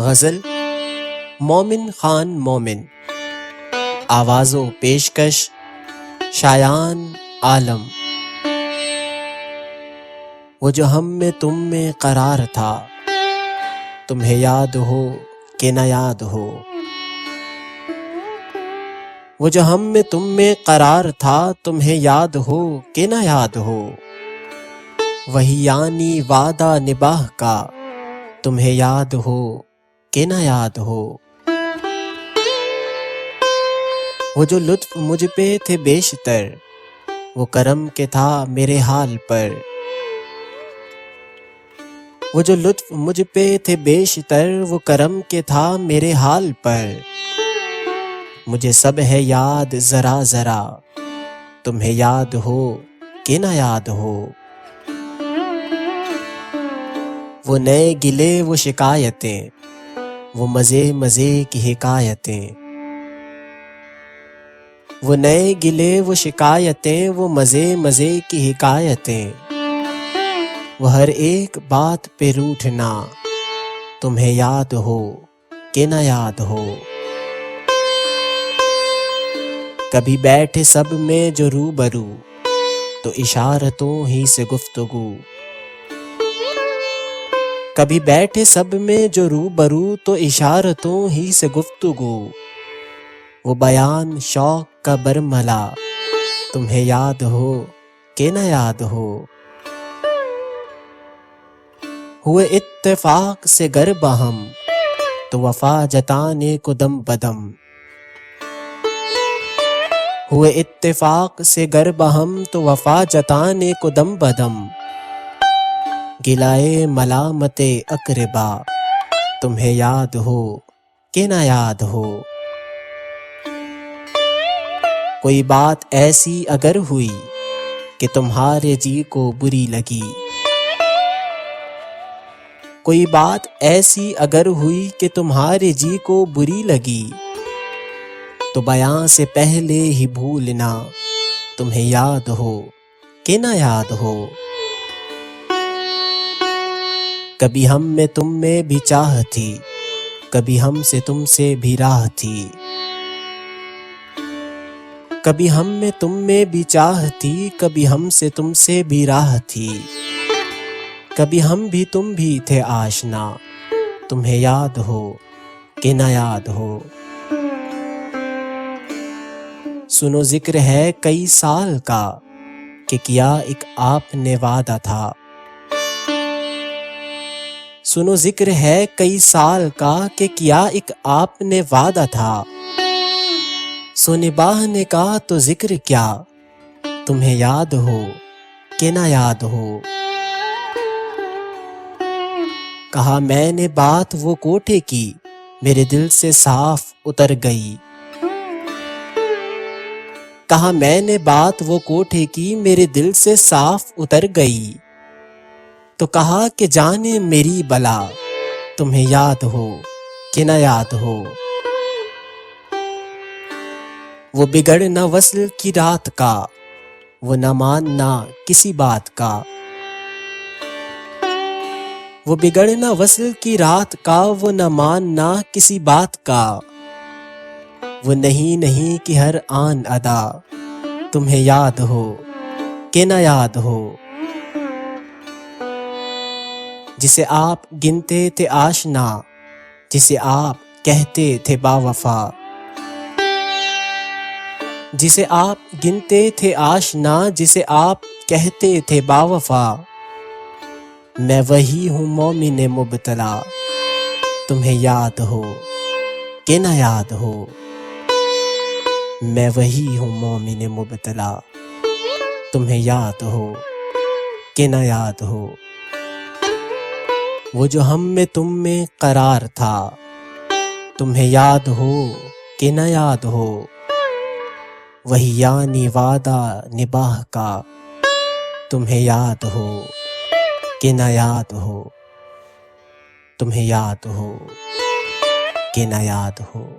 غزل مومن خان مومن، آواز و پیشکش شایان عالم۔ وہ جو ہم میں تم میں قرار تھا، تمہیں یاد ہو کہ نہ یاد ہو۔ وہ جو ہم میں تم میں قرار تھا، تمہیں یاد ہو کہ نہ یاد ہو۔ وہی یعنی وعدہ نباہ کا، تمہیں یاد ہو کہ نہ یاد ہو۔ وہ جو لطف مجھ پہ تھے بیشتر، وہ کرم کے تھا میرے حال پر۔ وہ جو لطف مجھ پہ تھے بیشتر، وہ کرم کے تھا میرے حال پر۔ مجھے سب ہے یاد ذرا ذرا، تمہیں یاد ہو کہ نہ یاد ہو۔ وہ نئے گلے وہ شکایتیں، وہ مزے مزے کی حکایتیں۔ وہ نئے گلے وہ شکایتیں، وہ مزے مزے کی حکایتیں۔ وہ ہر ایک بات پہ روٹھنا، تمہیں یاد ہو کہ نہ یاد ہو۔ کبھی بیٹھے سب میں جو روبرو، تو اشارتوں ہی سے گفتگو۔ کبھی بیٹھے سب میں جو روبرو، تو اشارتوں ہی سے گفتگو۔ وہ بیان شوق کا برملا، تمہیں یاد ہو کہ نہ یاد ہو۔ ہوئے اتفاق سے گر بہم، تو وفا جتانے کو دم بدم۔ ہوئے اتفاق سے گر بہم، تو وفا جتانے کو دم بدم۔ گلائے ملامت اقربا، تمہیں یاد ہو کہ نہ یاد ہو۔ کوئی بات ایسی اگر ہوئی کہ تمہارے جی کو بری لگی۔ کوئی بات ایسی اگر ہوئی کہ تمہارے جی کو بری لگی، تو بیان سے پہلے ہی بھولنا، تمہیں یاد ہو کہ نہ یاد ہو۔ کبھی ہم میں تم میں بھی چاہ تھی، کبھی ہم سے تم سے بھی راہ تھی۔ کبھی ہم میں تم میں بھی چاہ تھی، کبھی ہم سے تم سے بھی راہ تھی۔ کبھی ہم بھی تم بھی تھے آشنا، تمہیں یاد ہو کہ نہ یاد ہو۔ سنو ذکر ہے کئی سال کا، کہ کیا ایک آپ نے وعدہ تھا۔ سنو ذکر ہے کئی سال کا، کہ کیا ایک آپ نے وعدہ تھا۔ سو نبھانے کا تو ذکر کیا، تمہیں یاد ہو کہ نہ یاد ہو۔ کہا میں نے بات وہ کوٹھے کی، میرے دل سے صاف اتر گئی۔ کہا میں نے بات وہ کوٹھے کی، میرے دل سے صاف اتر گئی۔ تو کہا کہ جانے میری بلا، تمہیں یاد ہو کہ نہ یاد ہو۔ وہ بگڑنا وصل کی رات کا، وہ نہ ماننا کسی بات کا۔ وہ بگڑنا وصل کی رات کا، وہ نہ ماننا کسی بات کا۔ وہ نہیں نہیں کی ہر آن ادا، تمہیں یاد ہو کہ نہ یاد ہو۔ جسے آپ گنتے تھے آشنا، جسے آپ کہتے تھے با وفا۔ جسے آپ گنتے تھے آشنا، جسے آپ کہتے تھے با وفا۔ میں وہی ہوں مومن مبتلا، تمہیں یاد ہو کہ نہ یاد ہو۔ میں وہی ہوں مومن مبتلا، تمہیں یاد ہو کہ نہ یاد ہو۔ وہ جو ہم میں تم میں قرار تھا، تمہیں یاد ہو کہ نہ یاد ہو۔ وہی یعنی وعدہ نباہ کا، تمہیں یاد ہو کہ نہ یاد ہو۔ تمہیں یاد ہو کہ نہ یاد ہو۔